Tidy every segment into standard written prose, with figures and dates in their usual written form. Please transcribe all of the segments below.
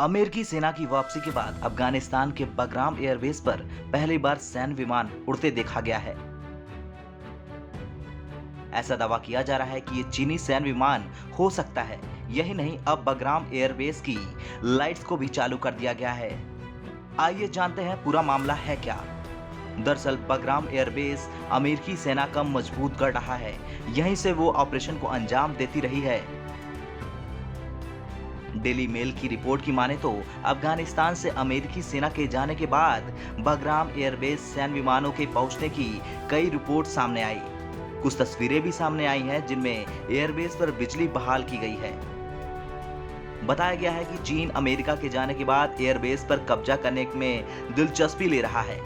अमेरिकी सेना की वापसी के बाद अफगानिस्तान के बगराम एयरबेस पर पहली बार सैन्य विमान उड़ते देखा गया है। ऐसा दावा किया जा रहा है कि ये चीनी सैन्य विमान हो सकता है। यही नहीं, अब बगराम एयरबेस की लाइट्स को भी चालू कर दिया गया है। आइए जानते हैं पूरा मामला है क्या। दरअसल बगराम एयरबेस अमेरिकी सेना का मजबूत कर रहा है। यहीं से वो ऑपरेशन को अंजाम देती रही है। डेली मेल की रिपोर्ट की माने तो अफगानिस्तान से अमेरिकी सेना के जाने के बाद बगराम एयरबेस सैन्य विमानों के पहुंचने की कई रिपोर्ट सामने आई। कुछ तस्वीरें भी सामने आई हैं जिनमें एयरबेस पर बिजली बहाल की गई है। बताया गया है कि चीन अमेरिका के जाने के बाद एयरबेस पर कब्जा करने में दिलचस्पी ले रहा है।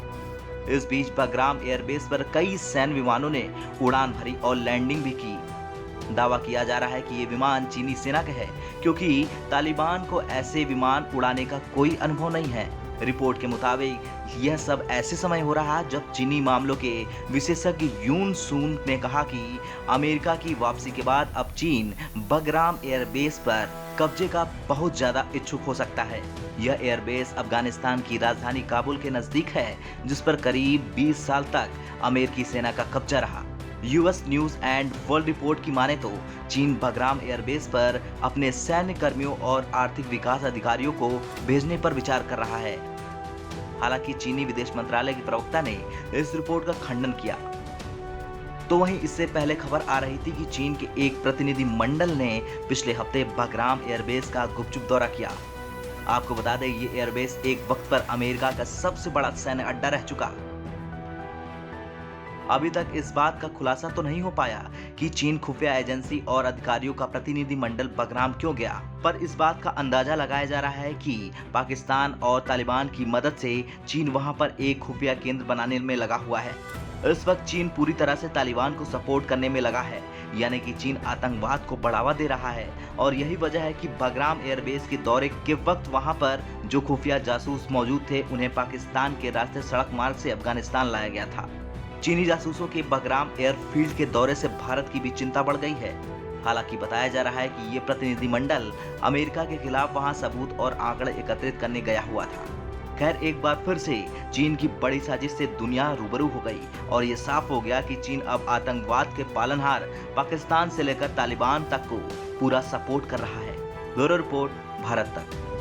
इस बीच बगराम एयरबेस पर कई सैन्य विमानों ने उड़ान भरी और लैंडिंग भी की। दावा किया जा रहा है कि ये विमान चीनी सेना के हैं, क्योंकि तालिबान को ऐसे विमान उड़ाने का कोई अनुभव नहीं है। रिपोर्ट के मुताबिक यह सब ऐसे समय हो रहा है जब चीनी मामलों के विशेषज्ञ यून सून ने कहा कि अमेरिका की वापसी के बाद अब चीन बगराम एयरबेस पर कब्जे का बहुत ज्यादा इच्छुक हो सकता है। यह एयरबेस अफगानिस्तान की राजधानी काबुल के नजदीक है, जिस पर करीब 20 साल तक अमेरिकी सेना का कब्जा रहा। US news and world report की माने तो चीन बगराम एयरबेस पर अपने सैन्य कर्मियों और आर्थिक विकास अधिकारियों को भेजने पर विचार कर रहा है। हालांकि चीनी विदेश मंत्रालय के प्रवक्ता ने इस रिपोर्ट का खंडन किया। तो वहीं इससे पहले खबर आ रही थी कि चीन के एक प्रतिनिधि मंडल ने पिछले हफ्ते बगराम एयरबेस का गुपचुप दौरा किया। आपको बता दें, ये एयरबेस एक वक्त पर अमेरिका का सबसे बड़ा सैन्य अड्डा रह चुका। अभी तक इस बात का खुलासा तो नहीं हो पाया कि चीन खुफिया एजेंसी और अधिकारियों का प्रतिनिधि मंडल बगराम क्यों गया, पर इस बात का अंदाजा लगाया जा रहा है कि पाकिस्तान और तालिबान की मदद से चीन वहां पर एक खुफिया केंद्र बनाने में लगा हुआ है। इस वक्त चीन पूरी तरह से तालिबान को सपोर्ट करने में लगा है, यानी कि चीन आतंकवाद को बढ़ावा दे रहा है। और यही वजह है कि बगराम एयरबेस के दौरे के वक्त वहां पर जो खुफिया जासूस मौजूद थे, उन्हें पाकिस्तान के रास्ते सड़क मार्ग से अफगानिस्तान लाया गया था। चीनी जासूसों के बगराम एयरफील्ड के दौरे से भारत की भी चिंता बढ़ गई है। हालांकि बताया जा रहा है कि ये प्रतिनिधिमंडल अमेरिका के खिलाफ वहां सबूत और आंकड़े एकत्रित करने गया हुआ था। खैर, एक बार फिर से चीन की बड़ी साजिश से दुनिया रूबरू हो गई और ये साफ हो गया कि चीन अब आतंकवाद के पालनहार पाकिस्तान से लेकर तालिबान तक को पूरा सपोर्ट कर रहा है। ब्यूरो रिपोर्ट, भारत तक।